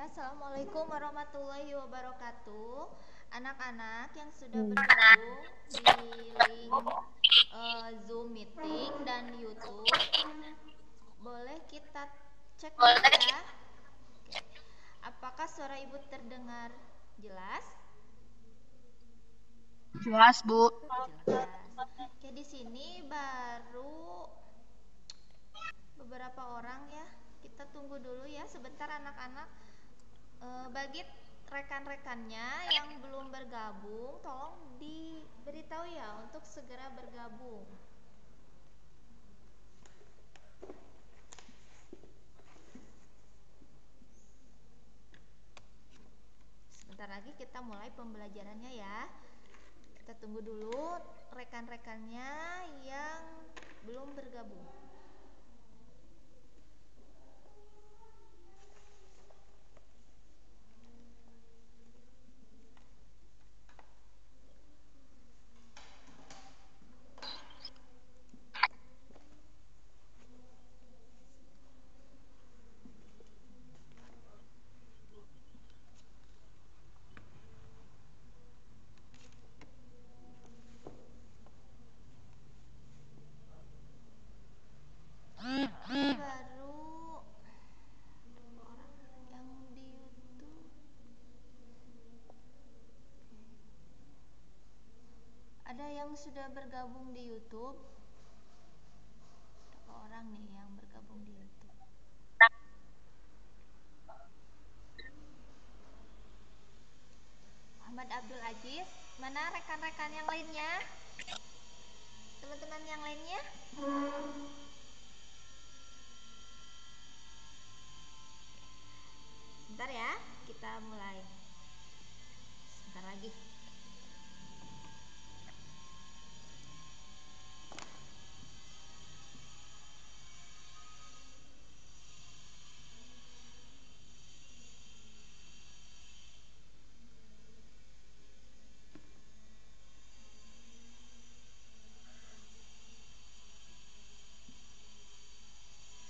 Assalamualaikum warahmatullahi wabarakatuh. Anak-anak yang sudah bergabung di link Zoom meeting dan YouTube, boleh kita cek dulu ya. Oke. Apakah suara ibu terdengar jelas? Jelas, Bu. Jelas. Oke, di sini baru beberapa orang ya. Kita tunggu dulu ya sebentar anak-anak. Bagi rekan-rekannya yang belum bergabung, tolong diberitahu ya untuk segera bergabung. Sebentar lagi kita mulai pembelajarannya ya. Kita tunggu dulu rekan-rekannya yang belum bergabung. Baru orang yang di YouTube. Ada yang sudah bergabung di YouTube? Berapa orang nih yang bergabung di YouTube? Muhammad Abdul Aziz, mana rekan-rekan yang lainnya? Teman-teman yang lainnya? Sebentar ya, kita mulai. Sebentar lagi.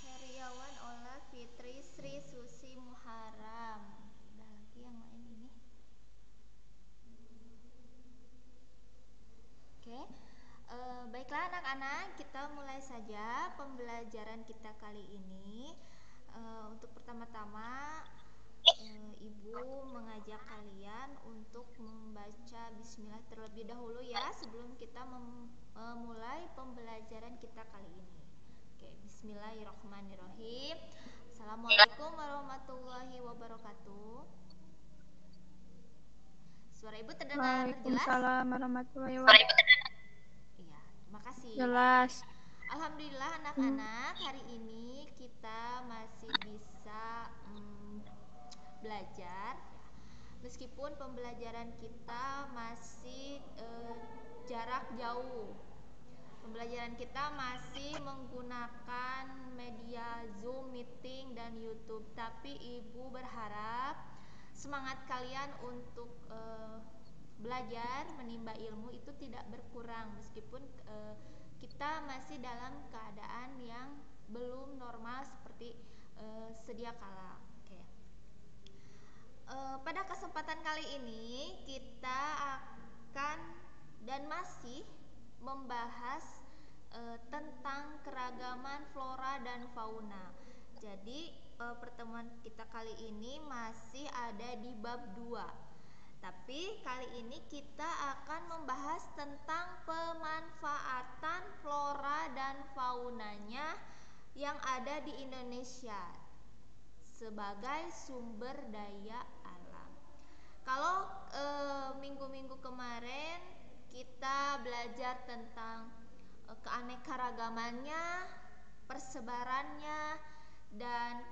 Heriawan Ola Fitri Sri Susi Muharam. Ada lagi yang lain ini. Oke. Baiklah anak-anak, kita mulai saja pembelajaran kita kali ini. Untuk pertama-tama Ibu mengajak kalian untuk membaca bismillah terlebih dahulu ya sebelum kita memulai pembelajaran kita kali ini. Oke, bismillahirrahmanirrahim. Assalamualaikum warahmatullahi wabarakatuh. Suara Ibu terdengar jelas? Waalaikumsalam warahmatullahi wabarakatuh. Iya, terima kasih. Jelas. Alhamdulillah anak-anak, hari ini kita masih bisa belajar meskipun pembelajaran kita masih jarak jauh. Pembelajaran kita masih menggunakan media Zoom, meeting, dan YouTube. Tapi Ibu berharap semangat kalian untuk belajar, menimba ilmu itu tidak berkurang meskipun kita masih dalam keadaan yang belum normal seperti sedia kala. Oke. Pada kesempatan kali ini kita akan dan masih membahas tentang keragaman flora dan fauna. Jadi pertemuan kita kali ini masih ada di bab 2. Tapi kali ini kita akan membahas tentang pemanfaatan flora dan faunanya yang ada di Indonesia sebagai sumber daya alam. Kalau minggu-minggu kemarin kita belajar tentang keanekaragamannya, persebarannya, dan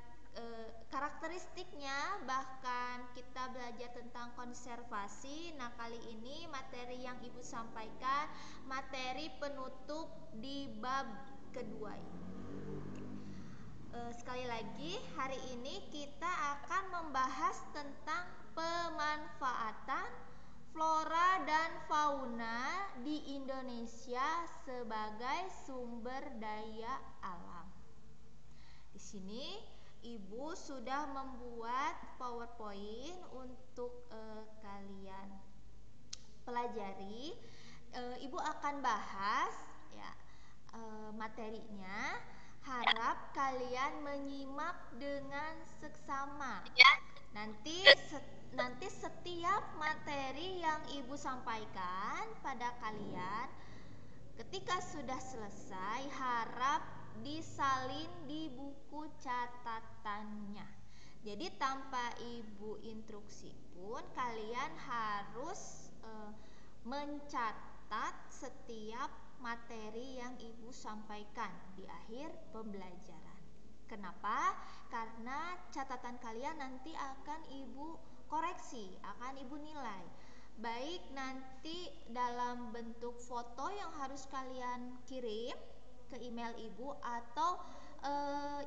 karakteristiknya, bahkan kita belajar tentang konservasi. Nah, kali ini materi yang Ibu sampaikan materi penutup di bab kedua ini. Sekali lagi, hari ini kita akan membahas tentang pemanfaatan flora dan fauna di Indonesia sebagai sumber daya alam. Di sini Ibu sudah membuat PowerPoint untuk kalian pelajari. Ibu akan bahas ya materinya. Harap kalian menyimak dengan seksama. Nanti setiap materi yang Ibu sampaikan pada kalian, ketika sudah selesai, harap disalin di buku catatannya. Jadi tanpa Ibu instruksi pun kalian harus mencatat setiap materi yang Ibu sampaikan di akhir pembelajaran. Kenapa? Karena catatan kalian nanti akan Ibu koreksi, akan Ibu nilai. Baik nanti dalam bentuk foto yang harus kalian kirim ke email Ibu, atau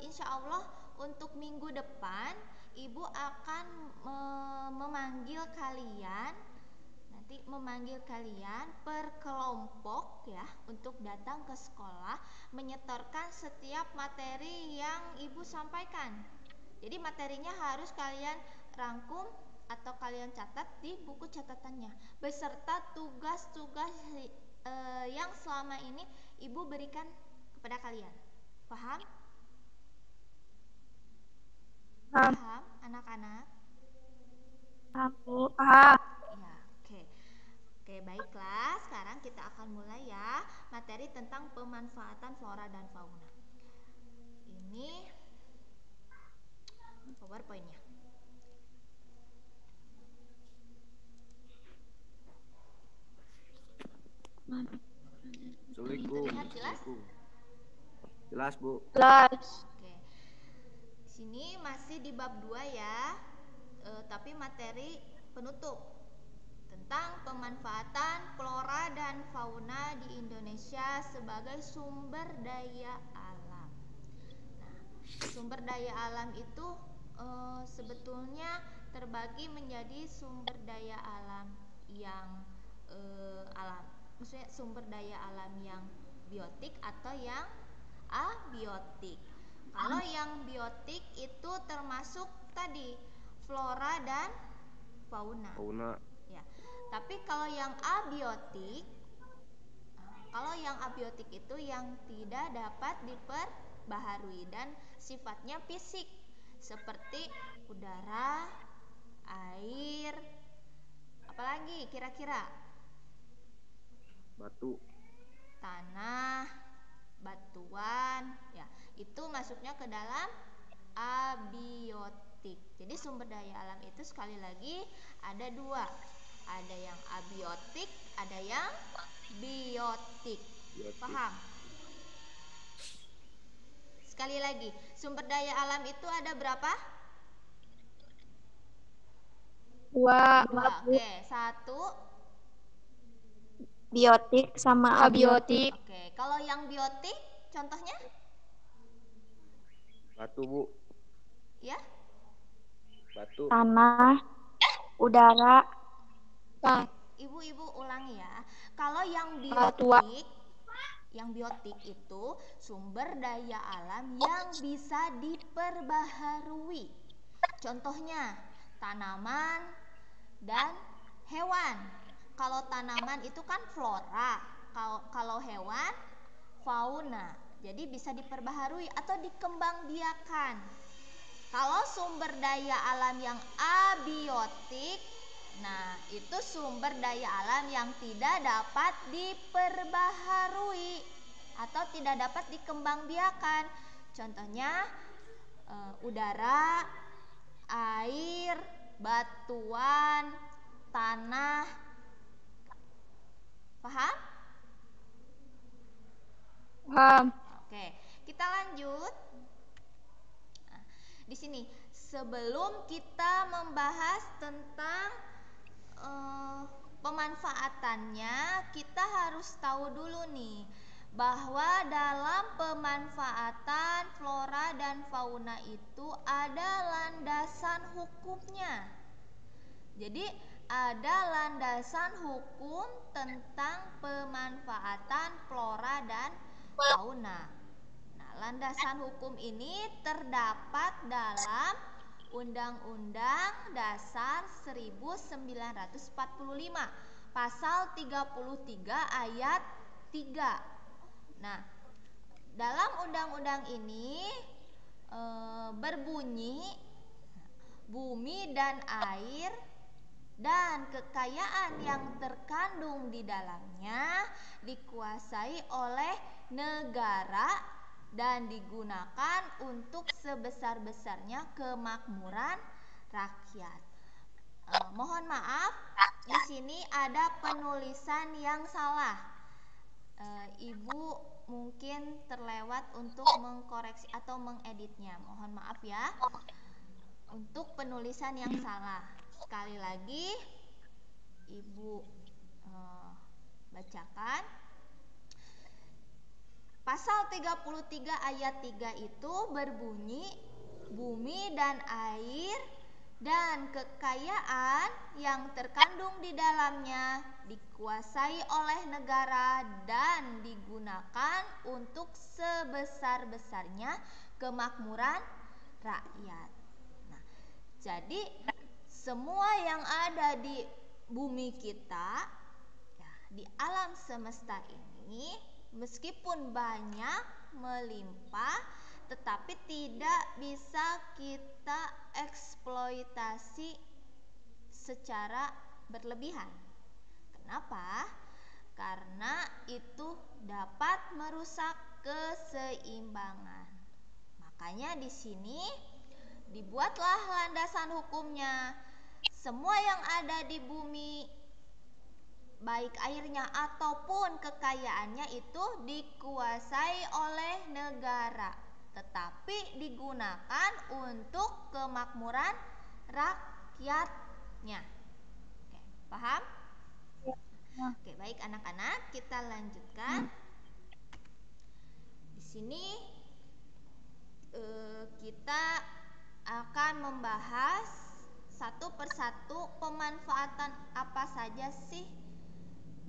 insya Allah untuk minggu depan Ibu akan memanggil kalian per kelompok ya, untuk datang ke sekolah menyetorkan setiap materi yang Ibu sampaikan. Jadi materinya harus kalian rangkum atau kalian catat di buku catatannya beserta tugas-tugas yang selama ini Ibu berikan kepada kalian. Paham? Paham anak-anak? Paham, Bu. Paham. Ya, oke, baiklah. Sekarang kita akan mulai ya, materi tentang pemanfaatan flora dan fauna. Ini PowerPoint-nya. Sulit, Bu. Terlihat jelas? Jelas, Bu. Jelas. Oke. Sini masih di bab 2 ya. Tapi materi penutup tentang pemanfaatan flora dan fauna di Indonesia sebagai sumber daya alam. Nah, sumber daya alam itu sebetulnya terbagi menjadi sumber daya alam yang maksudnya sumber daya alam yang biotik atau yang abiotik. Kalau yang biotik itu termasuk tadi flora dan fauna. Ya. Tapi kalau yang abiotik itu yang tidak dapat diperbaharui dan sifatnya fisik, seperti udara, air, apalagi kira-kira? Batu, Tanah, batuan, ya, itu masuknya ke dalam abiotik. Jadi sumber daya alam itu sekali lagi ada dua, ada yang abiotik, ada yang biotik. Paham? Sekali lagi, sumber daya alam itu ada berapa? Dua. Oke, satu. Biotik sama abiotik. Oke, kalau yang biotik contohnya? batu, Bu. Ya. Batu. Tanah, udara. Ibu ulangi ya. Kalau yang biotik itu sumber daya alam yang bisa diperbaharui. Contohnya tanaman dan hewan. Kalau tanaman itu kan flora, kalau hewan fauna. Jadi bisa diperbaharui atau dikembangbiakan. Kalau sumber daya alam yang abiotik, nah itu sumber daya alam yang tidak dapat diperbaharui atau tidak dapat dikembangbiakan. Contohnya udara, air, batuan, tanah. Paham? Paham. Oke, kita lanjut. Nah, di sini sebelum kita membahas tentang pemanfaatannya, kita harus tahu dulu nih bahwa dalam pemanfaatan flora dan fauna itu ada landasan hukumnya. Jadi ada landasan hukum tentang pemanfaatan flora dan fauna. Nah, landasan hukum ini terdapat dalam Undang-Undang Dasar 1945, pasal 33 ayat 3. Nah, dalam undang-undang ini berbunyi bumi dan air dan kekayaan yang terkandung di dalamnya dikuasai oleh negara dan digunakan untuk sebesar-besarnya kemakmuran rakyat. Mohon maaf, di sini ada penulisan yang salah. Ibu mungkin terlewat untuk mengkoreksi atau mengeditnya. Mohon maaf ya untuk penulisan yang salah. Sekali lagi Ibu bacakan. Pasal 33 ayat 3 itu berbunyi bumi dan air dan kekayaan yang terkandung di dalamnya dikuasai oleh negara dan digunakan untuk sebesar-besarnya kemakmuran rakyat. Nah, jadi semua yang ada di bumi kita, ya, di alam semesta ini, meskipun banyak melimpah, tetapi tidak bisa kita eksploitasi secara berlebihan. Kenapa? Karena itu dapat merusak keseimbangan. Makanya di sini dibuatlah landasan hukumnya. Semua yang ada di bumi, baik airnya ataupun kekayaannya itu dikuasai oleh negara, tetapi digunakan untuk kemakmuran rakyatnya. Oke, paham? Oke, baik anak-anak, kita lanjutkan. Di sini kita akan membahas satu persatu pemanfaatan apa saja sih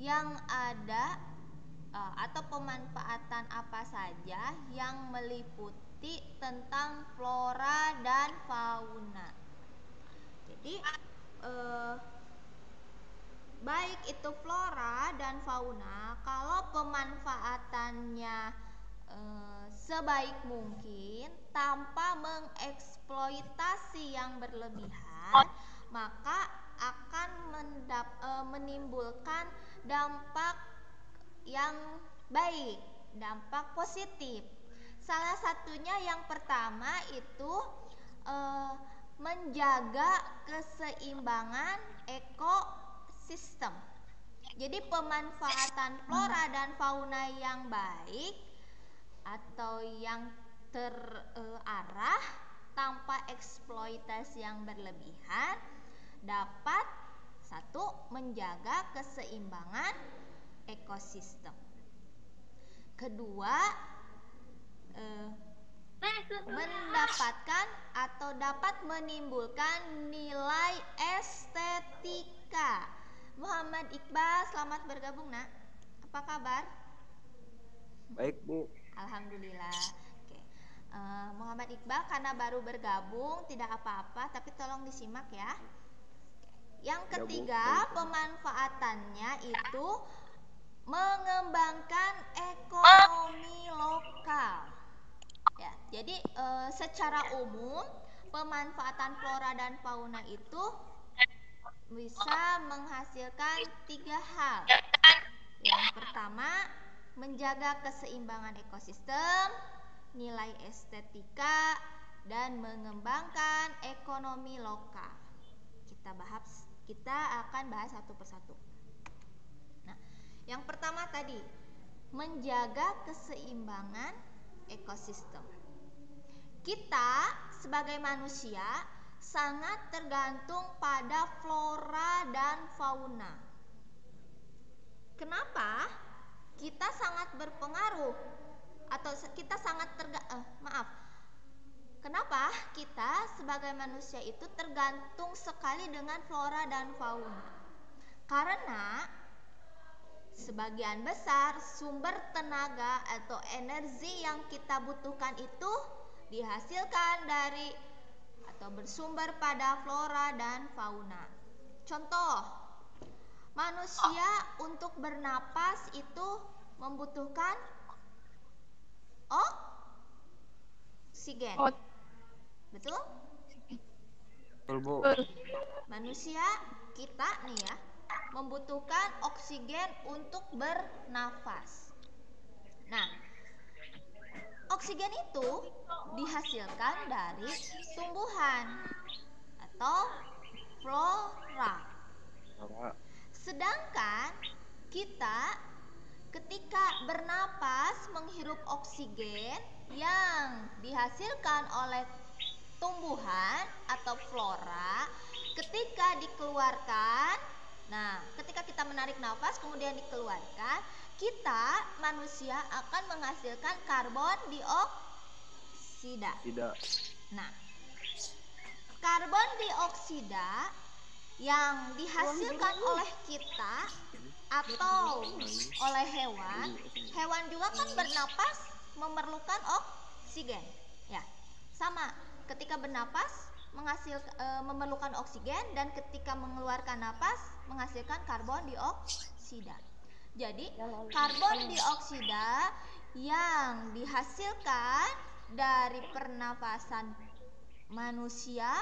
yang ada atau pemanfaatan apa saja yang meliputi tentang flora dan fauna. Jadi baik itu flora dan fauna, kalau pemanfaatannya sebaik mungkin tanpa mengeksploitasi yang berlebihan, maka akan menimbulkan dampak yang baik, dampak positif. Salah satunya yang pertama itu menjaga keseimbangan ekosistem. Jadi pemanfaatan flora dan fauna yang baik atau yang terarah tanpa eksploitasi yang berlebihan dapat satu, menjaga keseimbangan ekosistem. Kedua, mendapatkan atau dapat menimbulkan nilai estetika. Muhammad Iqbal, selamat bergabung nak. Apa kabar? Baik, Bu. Alhamdulillah. Oke. Muhammad Iqbal karena baru bergabung tidak apa-apa, tapi tolong disimak ya. Yang ketiga, pemanfaatannya itu mengembangkan ekonomi lokal. Ya, jadi secara umum pemanfaatan flora dan fauna itu bisa menghasilkan 3 hal. Yang pertama, menjaga keseimbangan ekosistem, nilai estetika, dan mengembangkan ekonomi lokal. Kita akan bahas satu persatu. Nah, yang pertama tadi, menjaga keseimbangan ekosistem. Kita sebagai manusia sangat tergantung pada flora dan fauna. Kenapa? Kita sangat berpengaruh atau kita sangat kenapa kita sebagai manusia itu tergantung sekali dengan flora dan fauna? Karena sebagian besar sumber tenaga atau energi yang kita butuhkan itu dihasilkan dari atau bersumber pada flora dan fauna. Contoh, manusia untuk bernapas itu membutuhkan oksigen. Betul? Betul, Bu. Manusia kita nih ya membutuhkan oksigen untuk bernafas. Nah, oksigen itu dihasilkan dari tumbuhan atau flora. Sedangkan kita ketika bernapas menghirup oksigen yang dihasilkan oleh tumbuhan atau flora, ketika dikeluarkan, nah ketika kita menarik nafas kemudian dikeluarkan, kita manusia akan menghasilkan karbon dioksida. Nah, karbon dioksida yang dihasilkan oleh kita atau oleh hewan juga kan bernapas memerlukan oksigen. Ya, sama. Ketika bernapas memerlukan oksigen dan ketika mengeluarkan napas menghasilkan karbon dioksida. Jadi karbon dioksida yang dihasilkan dari pernafasan manusia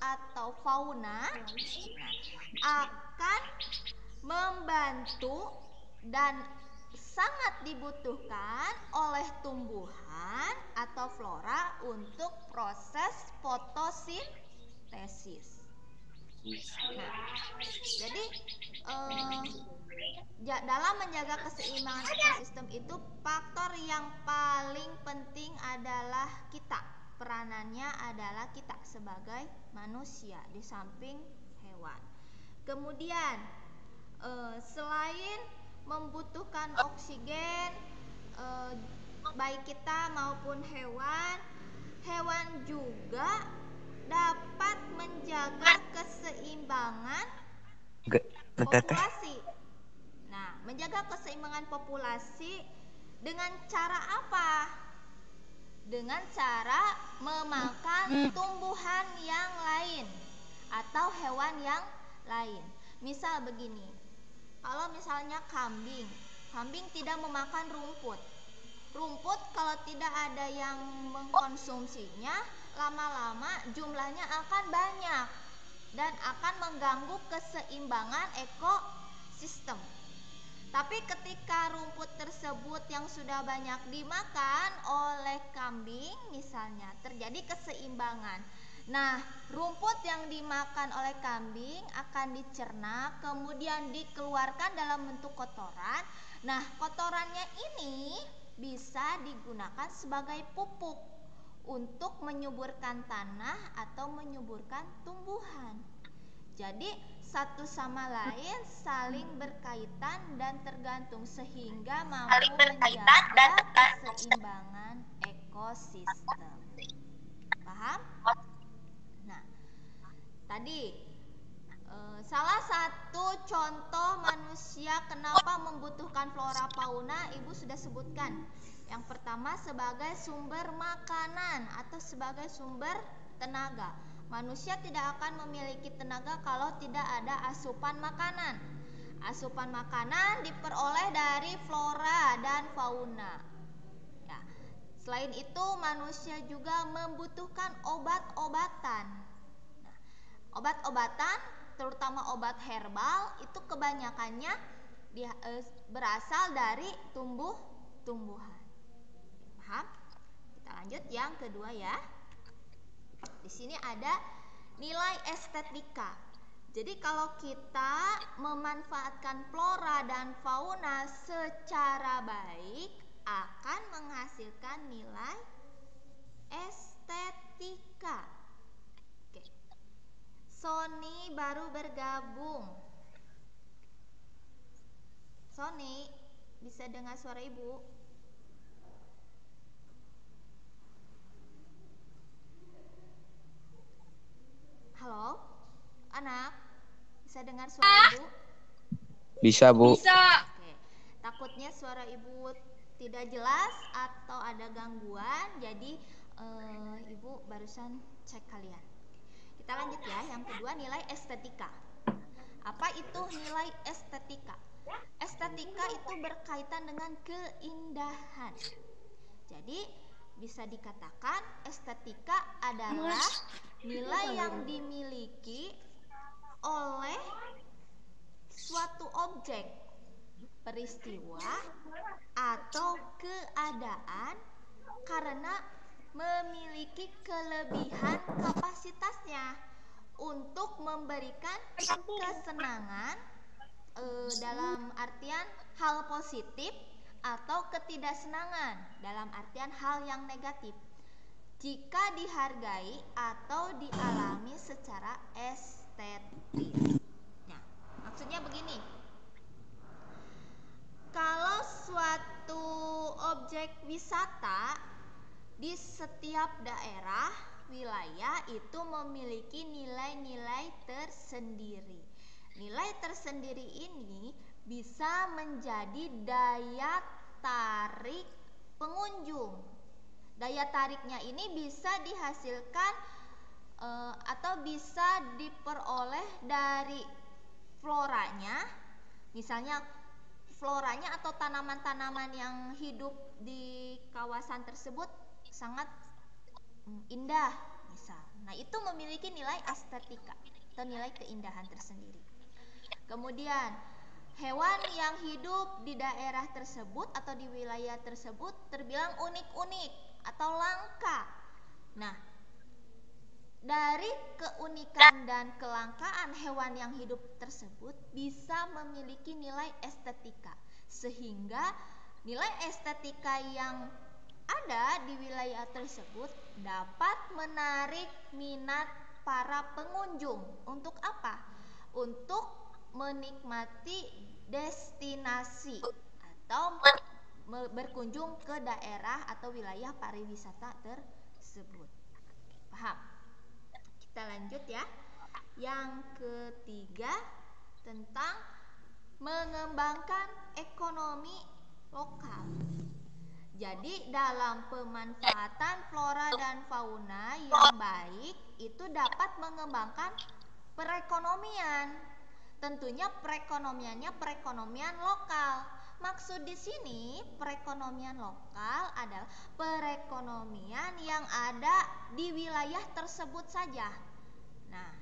atau fauna akan membantu dan sangat dibutuhkan oleh tumbuhan atau flora untuk proses fotosintesis. Nah, jadi dalam menjaga keseimbangan ekosistem itu faktor yang paling penting adalah kita. Peranannya adalah kita sebagai manusia di samping hewan. Kemudian selain membutuhkan oksigen baik kita maupun hewan juga dapat menjaga keseimbangan populasi. Nah, menjaga keseimbangan populasi dengan cara apa? Dengan cara memakan tumbuhan yang lain atau hewan yang lain. Misal begini, kalau misalnya kambing tidak memakan rumput. Rumput kalau tidak ada yang mengkonsumsinya, lama-lama jumlahnya akan banyak dan akan mengganggu keseimbangan ekosistem. Tapi ketika rumput tersebut yang sudah banyak dimakan oleh kambing misalnya, terjadi keseimbangan. Nah, rumput yang dimakan oleh kambing akan dicerna, kemudian dikeluarkan dalam bentuk kotoran. Nah, kotorannya ini bisa digunakan sebagai pupuk untuk menyuburkan tanah atau menyuburkan tumbuhan. Jadi satu sama lain saling berkaitan dan tergantung sehingga mampu menjaga keseimbangan ekosistem. Paham? Nah, tadi salah satu contoh manusia kenapa membutuhkan flora fauna Ibu sudah sebutkan. Yang pertama sebagai sumber makanan atau sebagai sumber tenaga. Manusia tidak akan memiliki tenaga kalau tidak ada asupan makanan. Asupan makanan diperoleh dari flora dan fauna. Ya. Selain itu manusia juga membutuhkan obat-obatan. Nah, obat-obatan terutama obat herbal itu kebanyakannya berasal dari tumbuh-tumbuhan. Paham? Kita lanjut yang kedua ya. Di sini ada nilai estetika. Jadi kalau kita memanfaatkan flora dan fauna secara baik akan menghasilkan nilai estetika. Oke. Sony baru bergabung. Sony, bisa dengar suara Ibu? Halo, anak, bisa dengar suara Ibu? Bisa, Bu. Bisa. Oke. Takutnya suara ibu tidak jelas atau ada gangguan, jadi ibu barusan cek kalian. Kita lanjut ya. Yang kedua, nilai estetika. Apa itu nilai estetika? Estetika itu berkaitan dengan keindahan. Jadi bisa dikatakan estetika adalah nilai yang dimiliki oleh suatu objek, peristiwa, atau keadaan karena memiliki kelebihan kapasitasnya untuk memberikan kesenangan dalam artian hal positif atau ketidaksenangan dalam artian hal yang negatif jika dihargai atau dialami secara estetis. Nah, maksudnya begini. Kalau suatu objek wisata di setiap daerah, wilayah itu memiliki nilai-nilai tersendiri. Nilai tersendiri ini bisa menjadi daya tarik pengunjung. Daya tariknya ini bisa dihasilkan atau bisa diperoleh dari floranya, misalnya floranya atau tanaman-tanaman yang hidup di kawasan tersebut sangat indah misal. Nah, itu memiliki nilai estetika atau nilai keindahan tersendiri. Kemudian hewan yang hidup di daerah tersebut atau di wilayah tersebut terbilang unik-unik atau langka. Nah, dari keunikan dan kelangkaan hewan yang hidup tersebut bisa memiliki nilai estetika, sehingga nilai estetika yang ada di wilayah tersebut dapat menarik minat para pengunjung. Untuk apa? Untuk menikmati destinasi atau berkunjung ke daerah atau wilayah pariwisata tersebut. Paham? Kita lanjut ya. Yang ketiga, tentang mengembangkan ekonomi lokal. Jadi dalam pemanfaatan flora dan fauna yang baik itu dapat mengembangkan perekonomian. Tentunya perekonomiannya perekonomian lokal. Maksud di sini perekonomian lokal adalah perekonomian yang ada di wilayah tersebut saja. Nah,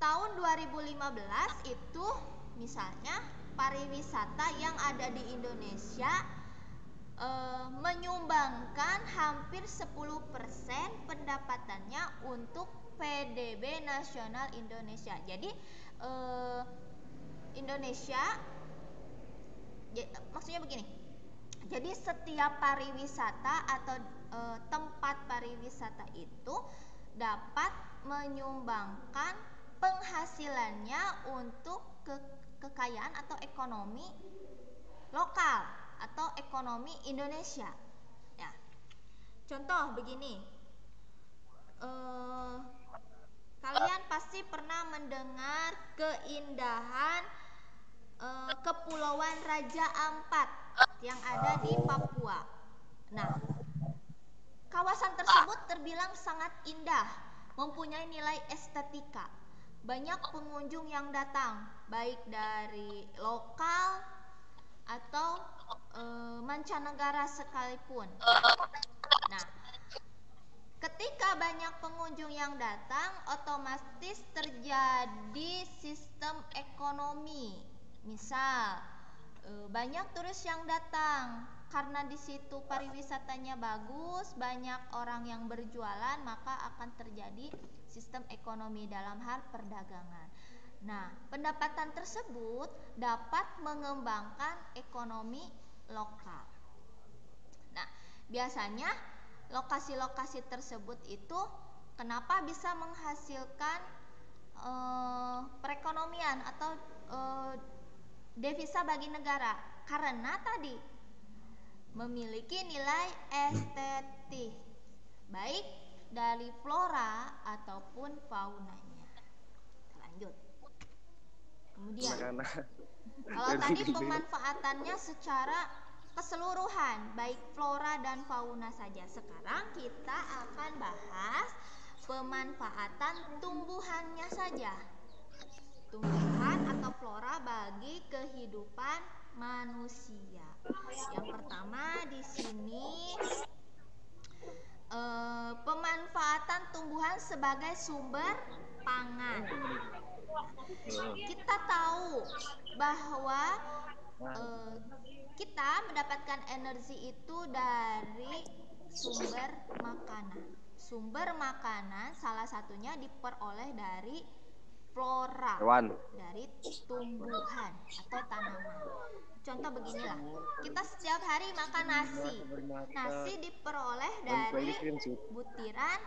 tahun 2015 itu misalnya pariwisata yang ada di Indonesia menyumbangkan hampir 10% pendapatannya untuk PDB nasional Indonesia. Jadi Indonesia maksudnya begini. Jadi setiap pariwisata atau tempat pariwisata itu dapat menyumbangkan penghasilannya untuk kekayaan atau ekonomi lokal atau ekonomi Indonesia. Ya. Contoh begini. Kalian pasti pernah mendengar keindahan Kepulauan Raja Ampat yang ada di Papua. Nah, kawasan tersebut terbilang sangat indah, mempunyai nilai estetika. Banyak pengunjung yang datang, baik dari lokal atau mancanegara sekalipun. Nah, ketika banyak pengunjung yang datang, otomatis terjadi sistem ekonomi. Misal, banyak turis yang datang karena di situ pariwisatanya bagus, banyak orang yang berjualan, maka akan terjadi sistem ekonomi dalam hal perdagangan. Nah, pendapatan tersebut dapat mengembangkan ekonomi lokal. Nah, biasanya lokasi-lokasi tersebut itu kenapa bisa menghasilkan perekonomian atau devisa bagi negara? Karena tadi memiliki nilai estetik, baik dari flora ataupun faunanya. Lanjut. Kemudian Kalau tadi pemanfaatannya secara keseluruhan, baik flora dan fauna saja. Sekarang kita akan bahas pemanfaatan tumbuhannya saja. Tumbuhan atau flora bagi kehidupan manusia. Yang pertama di sini pemanfaatan tumbuhan sebagai sumber pangan. Kita tahu bahwa kita mendapatkan energi itu dari sumber makanan. Sumber makanan salah satunya diperoleh dari flora, dari tumbuhan atau tanaman. Contoh beginilah, kita setiap hari makan nasi. Nasi diperoleh dari butiran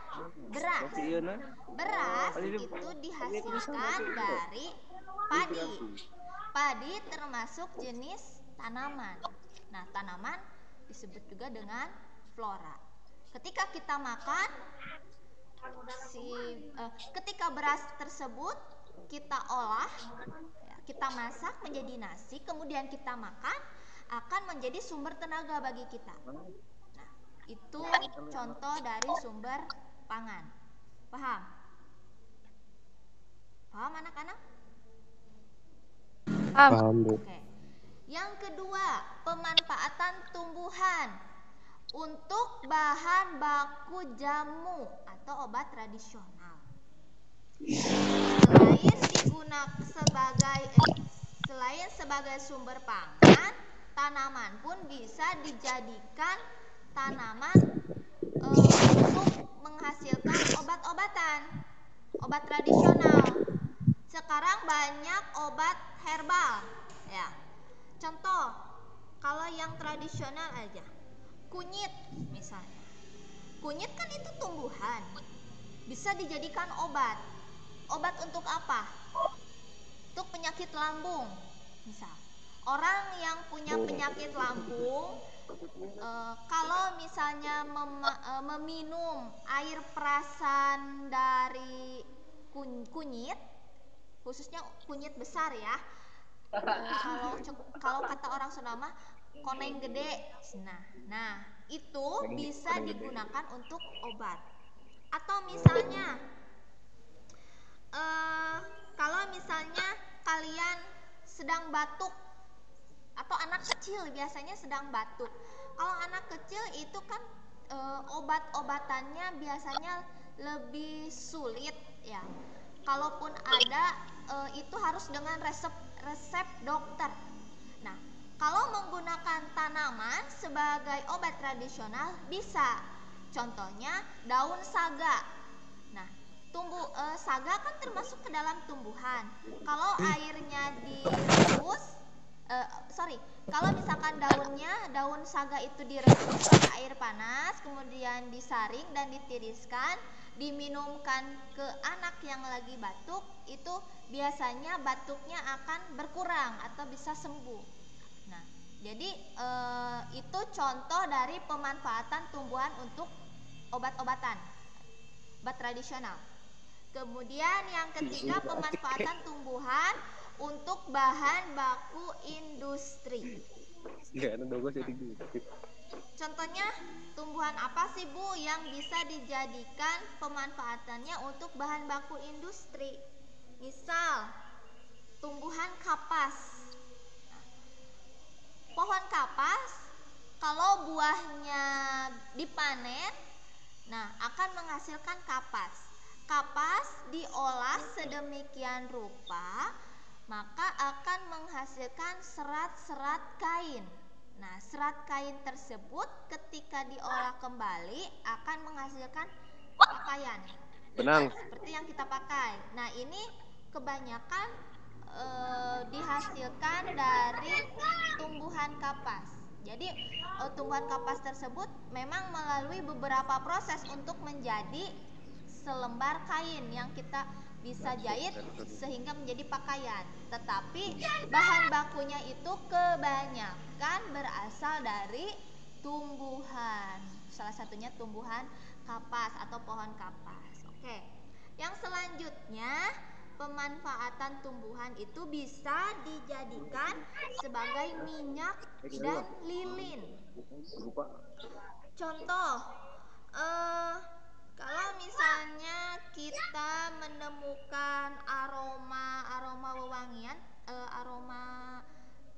beras. Beras itu dihasilkan dari padi. Padi termasuk jenis tanaman. Nah, tanaman disebut juga dengan flora. Ketika kita makan, ketika beras tersebut kita olah, kita masak menjadi nasi, kemudian kita makan, akan menjadi sumber tenaga bagi kita. Nah, itu contoh dari sumber pangan. Paham? Paham anak-anak? Paham. Oke. Yang kedua, pemanfaatan tumbuhan untuk bahan baku jamu atau obat tradisional. Selain sebagai sumber pangan, tanaman pun bisa dijadikan tanaman untuk menghasilkan obat-obatan, obat tradisional. Sekarang banyak obat herbal, ya. Contoh, kalau yang tradisional aja, kunyit misalnya. Kunyit kan itu tumbuhan, bisa dijadikan obat. Obat untuk apa? Untuk penyakit lambung, misal. Orang yang punya penyakit lambung, kalau misalnya meminum air perasan dari kunyit, khususnya kunyit besar ya. Kalau kata orang Sunda mah koneng gede. Nah, itu bisa digunakan untuk obat. Atau misalnya kalau misalnya kalian sedang batuk atau anak kecil biasanya sedang batuk. Kalau anak kecil itu kan obat-obatannya biasanya lebih sulit ya. Kalaupun ada itu harus dengan resep dokter. Nah, kalau menggunakan tanaman sebagai obat tradisional bisa. Contohnya daun saga. Nah, saga kan termasuk ke dalam tumbuhan. Kalau airnya direbus, kalau misalkan daun saga itu direbus pakai air panas, kemudian disaring dan ditiriskan, diminumkan ke anak yang lagi batuk, itu biasanya batuknya akan berkurang atau bisa sembuh. Nah, jadi itu contoh dari pemanfaatan tumbuhan untuk obat-obatan, obat tradisional. Kemudian yang ketiga, pemanfaatan tumbuhan untuk bahan baku industri. Contohnya tumbuhan apa sih Bu yang bisa dijadikan pemanfaatannya untuk bahan baku industri? Misal tumbuhan kapas. Pohon kapas kalau buahnya dipanen, nah akan menghasilkan kapas. Kapas diolah sedemikian rupa, maka akan menghasilkan serat-serat kain. Nah, serat kain tersebut ketika diolah kembali akan menghasilkan pakaian. Seperti yang kita pakai. Nah, ini kebanyakan dihasilkan dari tumbuhan kapas. Jadi tumbuhan kapas tersebut memang melalui beberapa proses untuk menjadi selembar kain yang kita bisa jahit sehingga menjadi pakaian. Tetapi bahan bakunya itu kebanyakan berasal dari tumbuhan. Salah satunya tumbuhan kapas atau pohon kapas. Oke. Yang selanjutnya pemanfaatan tumbuhan itu bisa dijadikan sebagai minyak dan lilin. Contoh, kalau misalnya kita menemukan aroma wewangian, aroma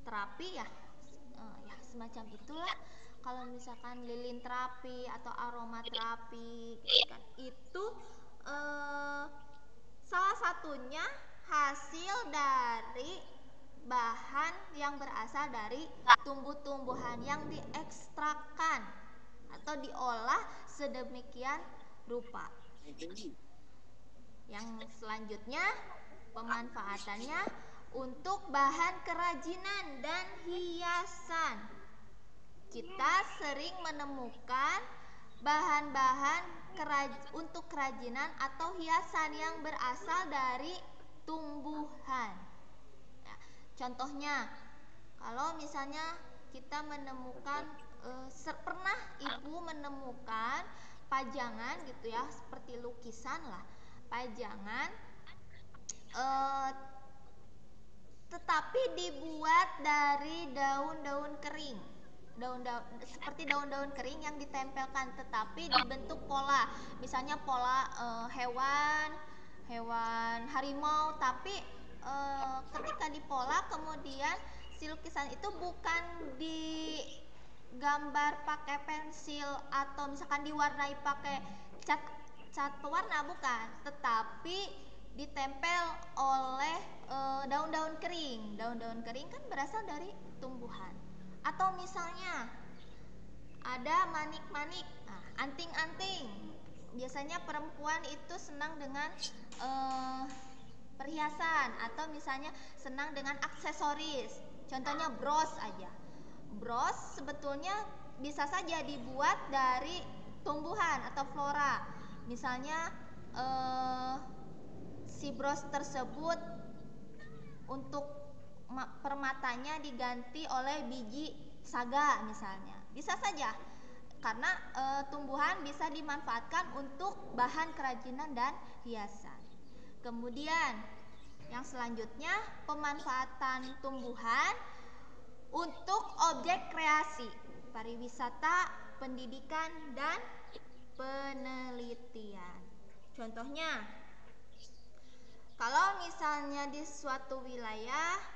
terapi ya, ya semacam itulah. Kalau misalkan lilin terapi atau aroma terapi, kan itu salah satunya hasil dari bahan yang berasal dari tumbuh-tumbuhan yang diekstrakkan atau diolah sedemikian rupa. Yang selanjutnya pemanfaatannya untuk bahan kerajinan dan hiasan. Kita sering menemukan bahan-bahan untuk kerajinan atau hiasan yang berasal dari tumbuhan. Ya, contohnya, kalau misalnya kita menemukan, pernah ibu menemukan pajangan gitu ya, seperti lukisan lah, pajangan, tetapi dibuat dari daun-daun kering. Seperti daun-daun kering yang ditempelkan tetapi dibentuk pola, misalnya pola hewan harimau, tapi ketika dipola kemudian si lukisan itu bukan digambar pakai pensil atau misalkan diwarnai pakai cat pewarna, bukan, tetapi ditempel oleh daun-daun kering. Daun-daun kering kan berasal dari tumbuhan. Atau misalnya ada manik-manik, anting-anting. Biasanya perempuan itu senang dengan perhiasan atau misalnya senang dengan aksesoris. Contohnya bros aja. Bros sebetulnya bisa saja dibuat dari tumbuhan atau flora. Misalnya si bros tersebut untuk permatanya diganti oleh biji saga misalnya, bisa saja, karena tumbuhan bisa dimanfaatkan untuk bahan kerajinan dan hiasan. Kemudian yang selanjutnya pemanfaatan tumbuhan untuk objek kreasi, pariwisata, pendidikan, dan penelitian. Contohnya, kalau misalnya di suatu wilayah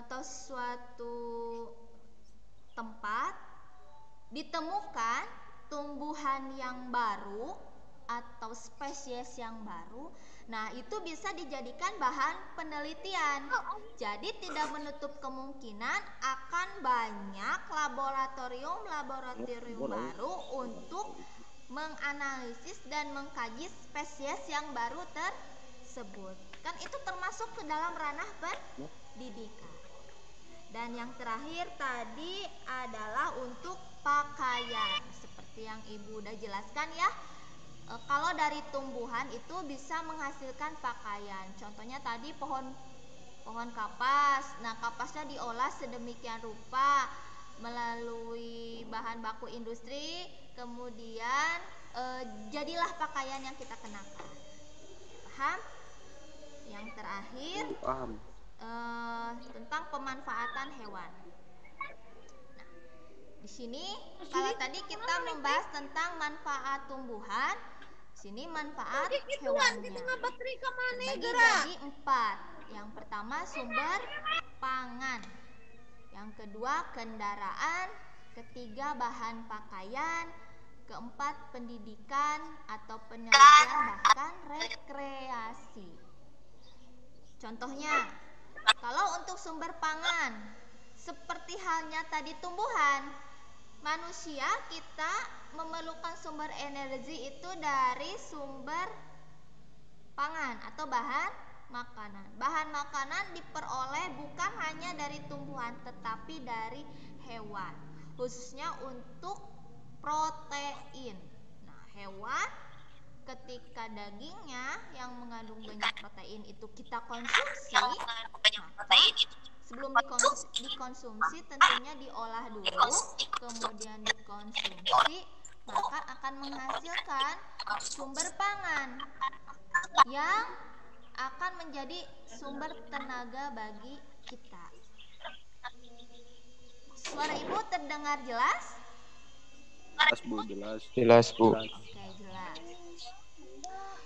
atau suatu tempat ditemukan tumbuhan yang baru atau spesies yang baru, nah itu bisa dijadikan bahan penelitian. Jadi tidak menutup kemungkinan akan banyak laboratorium baru untuk menganalisis dan mengkaji spesies yang baru tersebut. Kan itu termasuk ke dalam ranah pendidikan. Dan yang terakhir tadi adalah untuk pakaian. Seperti yang Ibu udah jelaskan ya, kalau dari tumbuhan itu bisa menghasilkan pakaian. Contohnya tadi pohon kapas. Nah, kapasnya diolah sedemikian rupa melalui bahan baku industri, kemudian jadilah pakaian yang kita kenakan. Paham? Yang terakhir Paham. Tentang pemanfaatan hewan. Nah, di sini kalau tadi kita membahas tentang manfaat tumbuhan, sini manfaat hewannya terbagi jadi 4. Yang pertama sumber pangan, yang kedua kendaraan, ketiga bahan pakaian, keempat pendidikan atau penelitian, bahkan rekreasi. Contohnya, kalau untuk sumber pangan, seperti halnya tadi tumbuhan, manusia kita memerlukan sumber energi itu dari sumber pangan atau bahan makanan. Bahan makanan diperoleh bukan hanya dari tumbuhan tetapi dari hewan, khususnya untuk protein. Nah, hewan ketika dagingnya yang mengandung banyak protein itu kita konsumsi, maka sebelum dikonsumsi tentunya diolah dulu, kemudian dikonsumsi, maka akan menghasilkan sumber pangan yang akan menjadi sumber tenaga bagi kita. Suara ibu terdengar jelas? Jelas Bu, jelas. Jelas, Bu. Oke, jelas.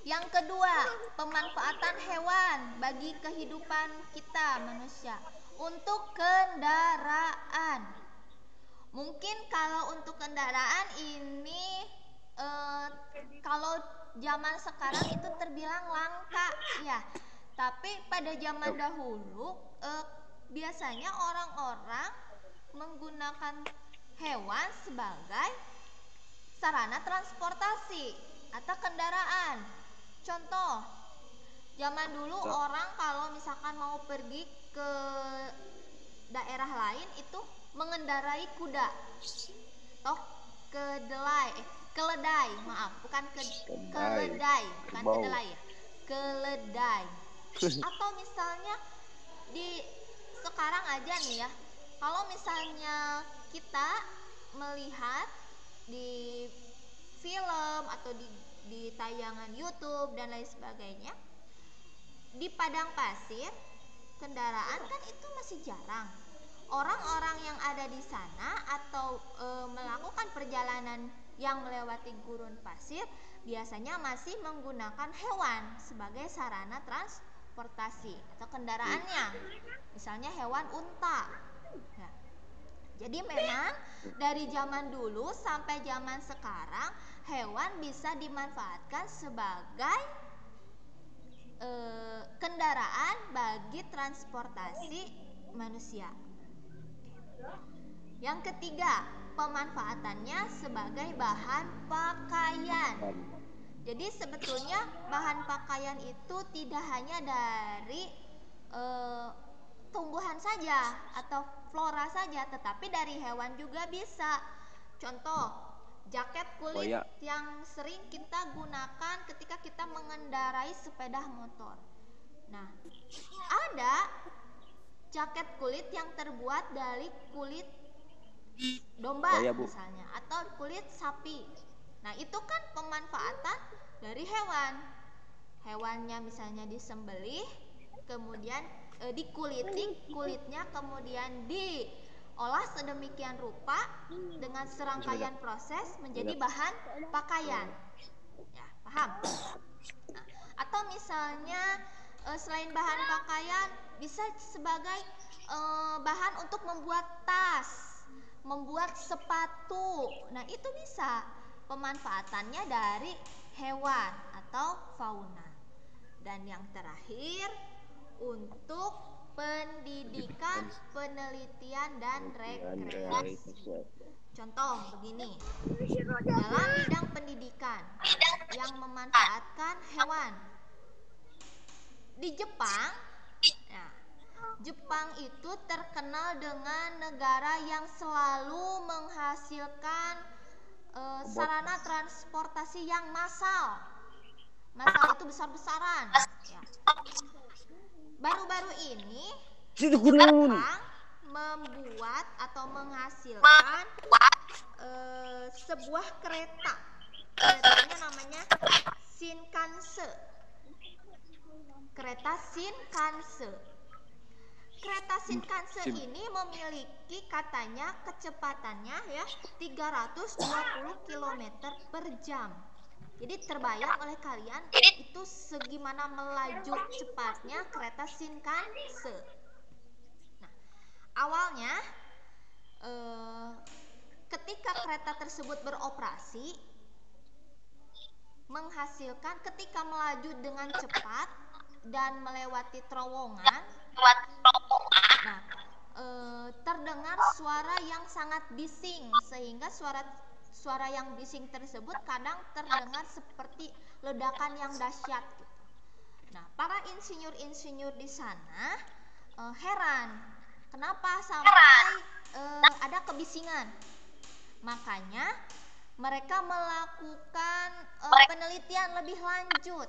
Yang kedua, pemanfaatan hewan bagi kehidupan kita manusia untuk kendaraan. Mungkin kalau untuk kendaraan ini kalau zaman sekarang itu terbilang langka ya. Tapi pada zaman dahulu biasanya orang-orang menggunakan hewan sebagai sarana transportasi atau kendaraan. Contoh, zaman dulu orang kalau misalkan mau pergi ke daerah lain itu mengendarai kuda. Toh keledai, maaf, bukan keledai, bukan kedelai ya. Keledai. Atau misalnya di sekarang aja nih ya, kalau misalnya kita melihat di film atau di tayangan YouTube dan lain sebagainya, di padang pasir kendaraan kan itu masih jarang. Orang-orang yang ada di sana atau melakukan perjalanan yang melewati gurun pasir biasanya masih menggunakan hewan sebagai sarana transportasi atau kendaraannya. Misalnya hewan unta. Ya. Jadi memang dari zaman dulu sampai zaman sekarang hewan bisa dimanfaatkan sebagai kendaraan bagi transportasi manusia. Yang ketiga, pemanfaatannya sebagai bahan pakaian. Jadi sebetulnya bahan pakaian itu tidak hanya dari tumbuhan saja atau flora saja, tetapi dari hewan juga bisa. Contoh, jaket kulit yang sering kita gunakan ketika kita mengendarai sepeda motor. Nah, ada jaket kulit yang terbuat dari kulit domba misalnya atau kulit sapi. Nah, itu kan pemanfaatan dari hewan. Hewannya misalnya disembelih, kemudian dikuliti, kulitnya kemudian diolah sedemikian rupa dengan serangkaian proses menjadi bahan pakaian. Ya, paham? Nah, atau misalnya selain bahan pakaian bisa sebagai bahan untuk membuat tas, membuat sepatu. Nah, itu bisa pemanfaatannya dari hewan atau fauna. Dan yang terakhir untuk pendidikan, penelitian dan rekreasi. Contoh begini, dalam bidang pendidikan yang memanfaatkan hewan di Jepang, nah, Jepang itu terkenal dengan negara yang selalu menghasilkan sarana transportasi yang massal. Massal itu besar-besaran. Ya. Baru-baru ini Jepang membuat atau menghasilkan sebuah kereta. Keretanya namanya Shinkansen. Kereta Shinkansen. Kereta Shinkansen ini memiliki katanya kecepatannya ya 320 km per jam. Jadi terbayang oleh kalian itu segimana melaju cepatnya kereta Shinkansen. Nah, awalnya ketika kereta tersebut beroperasi menghasilkan ketika melaju dengan cepat dan melewati terowongan, nah, terdengar suara yang sangat bising sehingga suara yang bising tersebut kadang terdengar seperti ledakan yang dahsyat gitu. Nah, para insinyur-insinyur di sana heran kenapa sampai ada kebisingan. Makanya mereka melakukan penelitian lebih lanjut.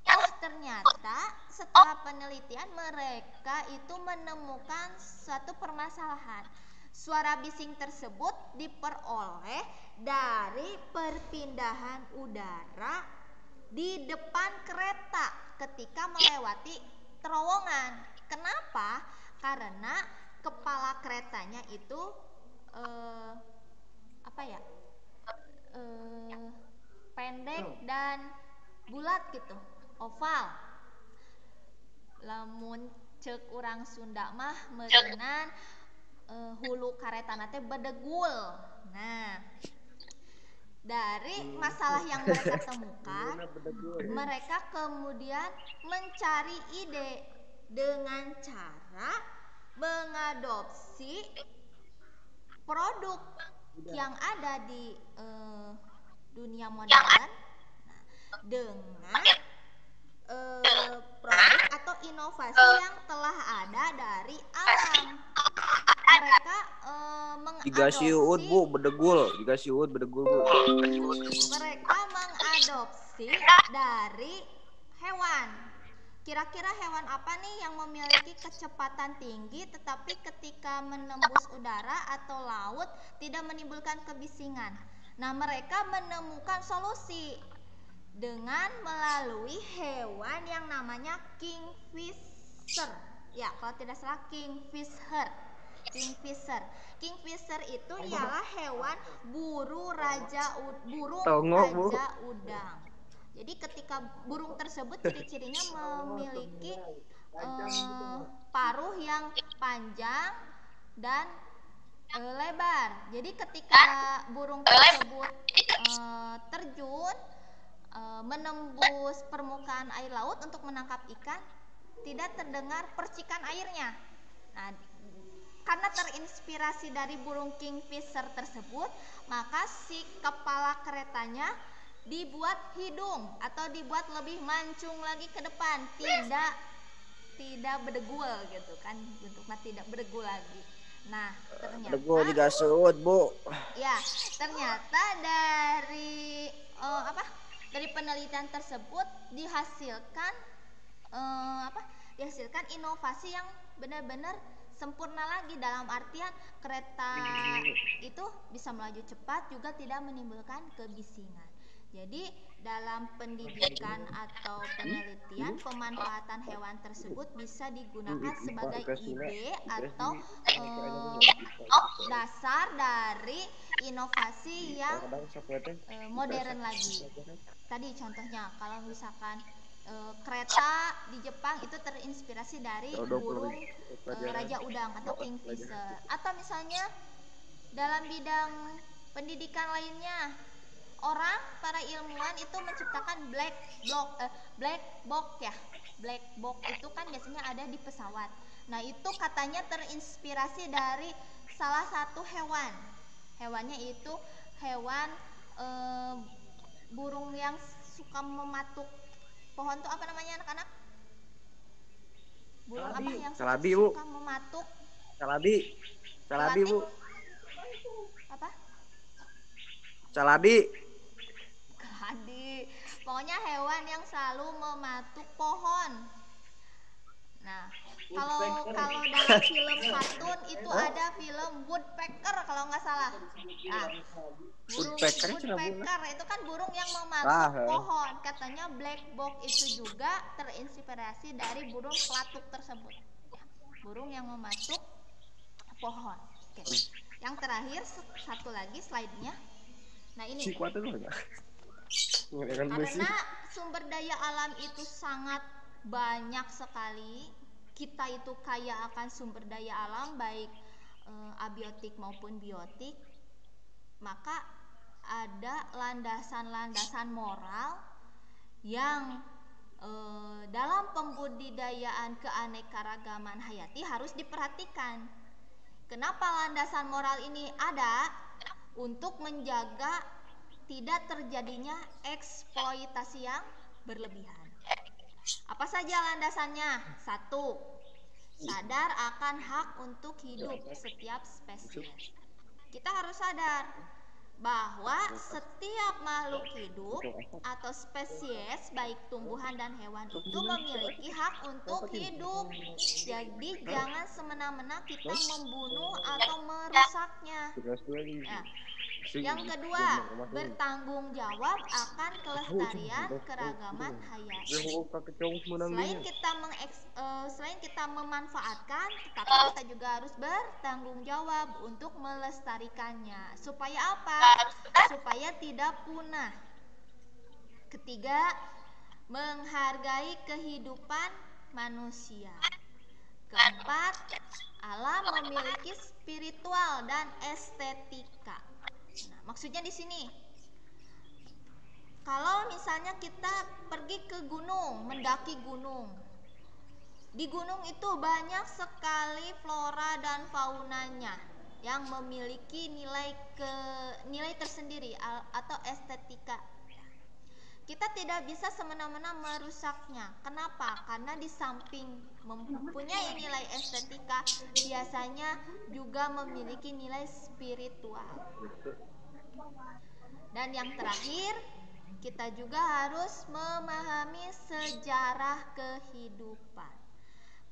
Oh, ternyata setelah penelitian mereka itu menemukan suatu permasalahan. Suara bising tersebut diperoleh dari perpindahan udara di depan kereta ketika melewati terowongan. Kenapa? Karena kepala keretanya itu pendek dan bulat gitu, oval. Lamun ceuk urang Sunda mah meureunnan hulu karetana teh bedegul. Nah, dari masalah yang mereka temukan, mereka kemudian mencari ide dengan cara mengadopsi produk yang ada di dunia modern dengan produk atau inovasi yang telah ada dari alam. Mereka Dikasih uud bu, bedegul. Dikasih uud bedegul bu. Mereka mengadopsi dari hewan. Kira-kira hewan apa nih yang memiliki kecepatan tinggi tetapi ketika menembus udara atau laut tidak menimbulkan kebisingan? Nah, mereka menemukan solusi dengan melalui hewan yang namanya kingfisher. Ya, kalau tidak salah kingfisher. Kingfisher itu ialah hewan burung raja udang. Jadi ketika burung tersebut ciri-cirinya memiliki paruh yang panjang dan lebar. Jadi ketika burung tersebut terjun menembus permukaan air laut untuk menangkap ikan, tidak terdengar percikan airnya. Nah, karena terinspirasi dari burung kingfisher tersebut, maka si kepala keretanya dibuat hidung atau dibuat lebih mancung lagi ke depan, tidak bedegul gitu kan, bentuknya tidak bedegul lagi. Nah, ternyata Bedegul dikasih uud bu. Ya, ternyata dari dari penelitian tersebut dihasilkan dihasilkan inovasi yang benar-benar sempurna lagi, dalam artian kereta itu bisa melaju cepat juga tidak menimbulkan kebisingan. Jadi dalam pendidikan atau penelitian, pemanfaatan hewan tersebut bisa digunakan sebagai ide atau dasar dari inovasi yang modern lagi. Tadi contohnya kalau misalkan kereta di Jepang itu terinspirasi dari burung raja udang atau kingfisher. Atau misalnya dalam bidang pendidikan lainnya, para ilmuwan itu menciptakan black box ya. Black box itu kan biasanya ada di pesawat. Nah, itu katanya terinspirasi dari salah satu hewan. Hewannya itu hewan burung yang suka mematuk pohon tuh apa namanya anak-anak? Burung apa yang suka mematuk? Calabi bu. Apa? Calabi. Pokoknya hewan yang selalu mematuk pohon. Nah, kalau dalam film kartun itu ada film woodpecker kalau nggak salah. Nah, woodpecker itu kan burung yang mematuk pohon. Katanya black box itu juga terinspirasi dari burung pelatuk tersebut. Ya, burung yang mematuk pohon. Oke. Yang terakhir satu lagi slide-nya. Nah, ini. Karena sumber daya alam itu sangat banyak sekali, kita itu kaya akan sumber daya alam baik abiotik maupun biotik, maka ada landasan-landasan moral yang dalam pembudidayaan keanekaragaman hayati harus diperhatikan. Kenapa landasan moral ini ada? Untuk menjaga tidak terjadinya eksploitasi yang berlebihan. Apa saja landasannya? 1. Sadar akan hak untuk hidup setiap spesies. Kita harus sadar bahwa setiap makhluk hidup atau spesies baik tumbuhan dan hewan itu memiliki hak untuk hidup. Jadi jangan semena-mena kita membunuh atau merusaknya. Nah, Yang kedua, bertanggung jawab akan kelestarian keragaman hayati. Selain kita memanfaatkan, tetapi kita juga harus bertanggung jawab untuk melestarikannya. Supaya apa? Supaya tidak punah. Ketiga, menghargai kehidupan manusia. Keempat, alam memiliki spiritual dan estetika. Nah, maksudnya di sini, kalau misalnya kita pergi ke gunung, mendaki gunung, di gunung itu banyak sekali flora dan faunanya yang memiliki nilai tersendiri atau estetika. Kita tidak bisa semena-mena merusaknya. Kenapa? Karena di samping mempunyai nilai estetika, biasanya juga memiliki nilai spiritual. Dan yang terakhir, kita juga harus memahami sejarah kehidupan.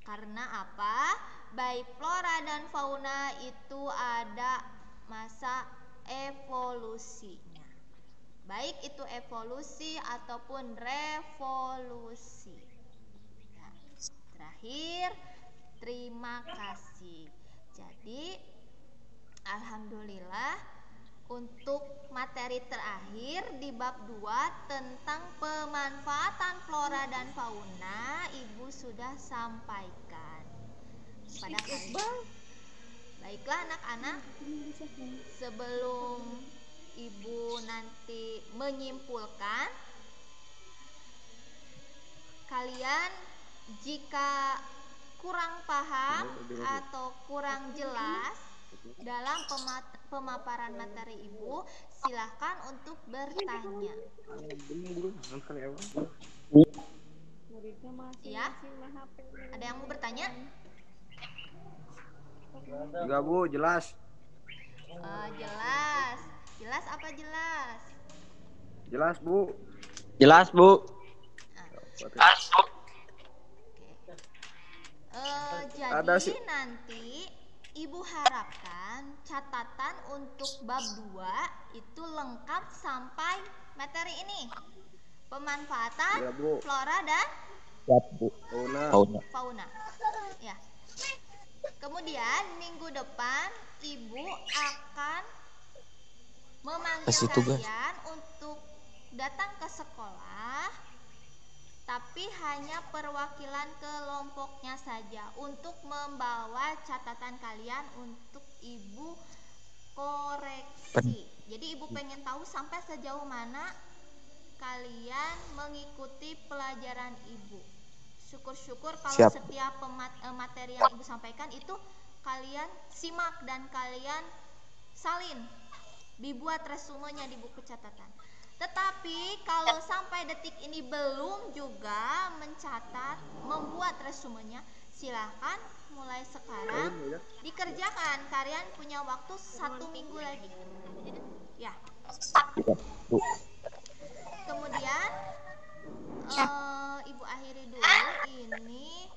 Karena apa? Baik flora dan fauna itu ada masa evolusinya. Baik itu evolusi ataupun revolusi. Nah, terakhir, terima kasih. Jadi, alhamdulillah untuk materi terakhir di bab 2 tentang pemanfaatan flora dan fauna, Ibu sudah sampaikan pada kalian. Baiklah anak-anak, sebelum Ibu nanti menyimpulkan, kalian jika kurang paham atau kurang jelas dalam pemaparan materi Ibu, silahkan untuk bertanya. Ya, ada yang mau bertanya? Enggak Bu, jelas. Jelas apa jelas? Jelas Bu. Jelas Bu. Jadi nanti Ibu harapkan catatan untuk bab 2 itu lengkap sampai materi ini. Pemanfaatan Ya, Bu. flora dan fauna. Ya. Kemudian minggu depan Ibu akan memanggil kalian untuk datang ke sekolah, tapi hanya perwakilan kelompoknya saja untuk membawa catatan kalian untuk Ibu koreksi. Jadi Ibu pengen tahu sampai sejauh mana kalian mengikuti pelajaran Ibu. Syukur-syukur kalau setiap materi yang Ibu sampaikan itu kalian simak dan kalian salin, dibuat resumenya di buku catatan. Tetapi kalau sampai detik ini belum juga mencatat, membuat resumenya, silakan mulai sekarang dikerjakan. Kalian punya waktu 1 minggu lagi. Ya. Kemudian Ibu akhiri dulu ini.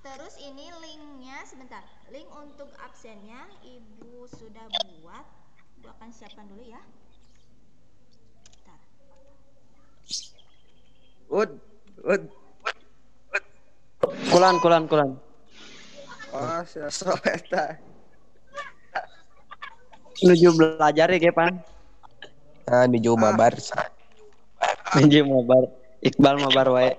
Terus ini linknya, sebentar. Link untuk absennya Ibu sudah buat. Ibu akan siapkan dulu ya. Kulan. Oh, eta. Menuju belajar ya, Pan. Menuju mabar. Menuju mabar. Iqbal mabar wae.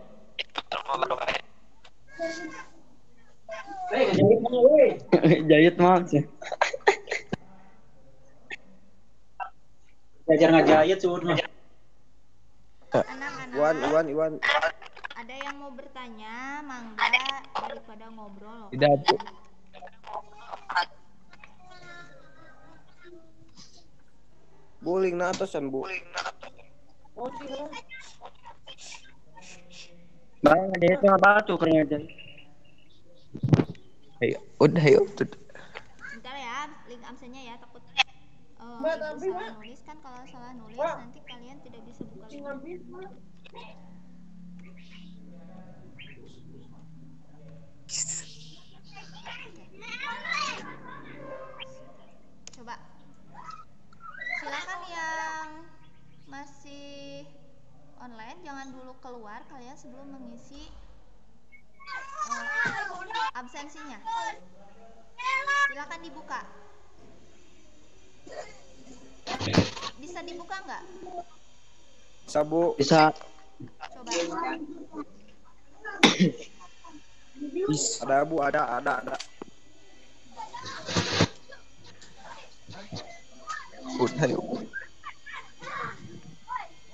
Jayut mah. Belajar ngajayut suruh. Anak-anak. Iwan. Ada yang mau bertanya, mangga, daripada ngobrol. Tidak, Bu. Buling na atasan Bu. Bang, ada itu apa tuh kerja? Ayo, udah yuk. Bentar ya, link absennya ya, takut Ibu salah nulis kan. Kalau salah nulis nanti kalian tidak bisa buka link. Coba jangan dulu keluar kalian sebelum mengisi absensinya. Silakan dibuka. Bisa dibuka nggak? Bisa, Bu. Bisa. Coba. Ada, Bu, ada. Udah yuk.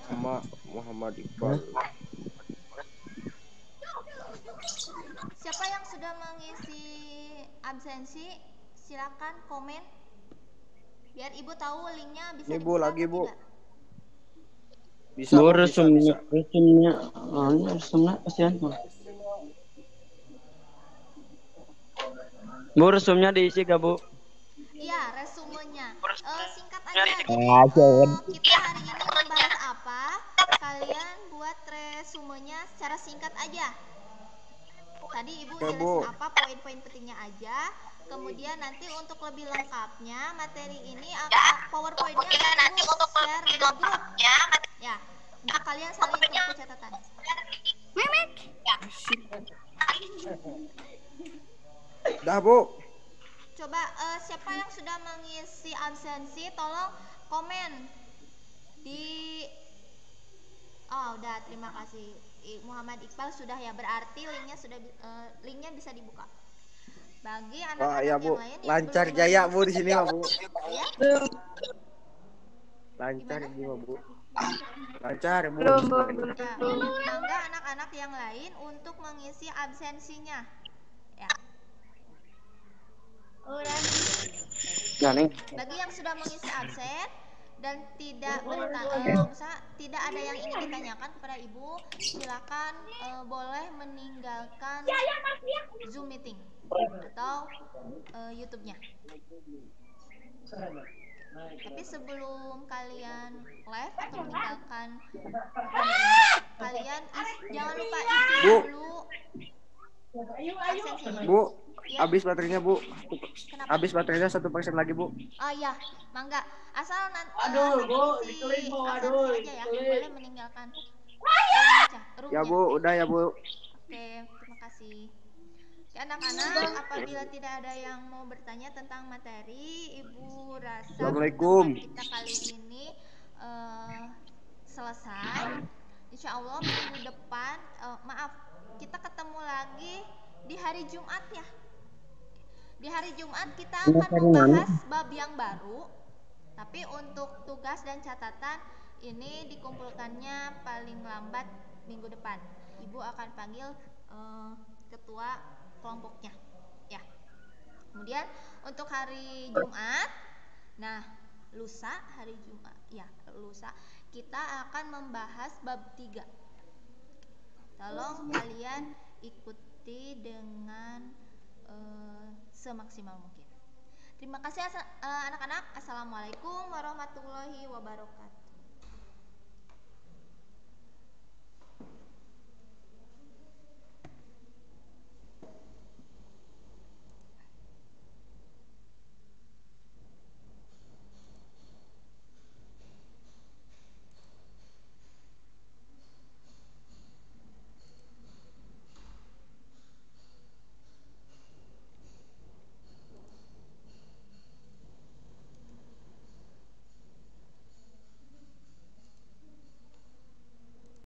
Sama Muhammad Iqbal. Siapa yang sudah mengisi absensi, silakan komen. Biar Ibu tahu linknya bisa Ini, Bu, dibuka lagi, atau Bu. tidak. Bisa, Bu, Bu, bisa. resumnya kasihan tuh. Bu, resumnya diisi gak, Bu? Iya, resumenya. Singkat aja. Jadi kita hari ini membahas apa? Kalian buat resumenya secara singkat aja. Tadi Ibu Oke, jelasin Bu. apa poin-poin pentingnya aja. Kemudian nanti untuk lebih lengkapnya materi ini PowerPoint-nya akan Ibu share di grup. Ya, untuk kalian saling buku catatan. Dah, Bu. Coba siapa yang sudah mengisi absensi tolong komen di udah, terima kasih. Muhammad Iqbal sudah ya, berarti linknya bisa dibuka. Bagi anak-anak Ya, Bu. yang lain yang Lancar belum jaya, mengisi- Bu, di sini, Bu. Ya? Lancar Gimana? ini, Bu. Lancar, Bu. Belum. Ya, mangga anak-anak yang lain untuk mengisi absensinya. Ya. Jangan. Bagi yang sudah mengisi absen dan tidak tidak ada yang ingin ditanyakan kepada Ibu, silakan boleh meninggalkan Zoom meeting atau YouTube-nya. Tapi sebelum kalian live atau meninggalkan Zoom ini, kalian jangan lupa isi Bu. dulu absensinya. Bu, Ya? habis baterainya, Bu. Kenapa? Habis baterainya 1% lagi, Bu. Oh iya, mangga. Asal nanti isi absensi aja ya. Boleh meninggalkan room Ya, ya. Bu, udah ya, Bu. Oke, terima kasih. Oke, anak-anak, apabila tidak ada yang mau bertanya tentang materi, Ibu rasa Assalamualaikum. pertemuan kita kali ini selesai. Insya Allah minggu depan, kita ketemu lagi di hari Jumat ya. Di hari Jumat kita akan membahas bab yang baru. Tapi untuk tugas dan catatan ini dikumpulkannya paling lambat minggu depan. Ibu akan panggil ketua kelompoknya. Ya. Kemudian untuk hari Jumat, lusa hari Jumat, lusa kita akan membahas bab 3. Tolong kalian ikuti dengan semaksimal mungkin. Terima kasih anak-anak. Assalamualaikum warahmatullahi wabarakatuh.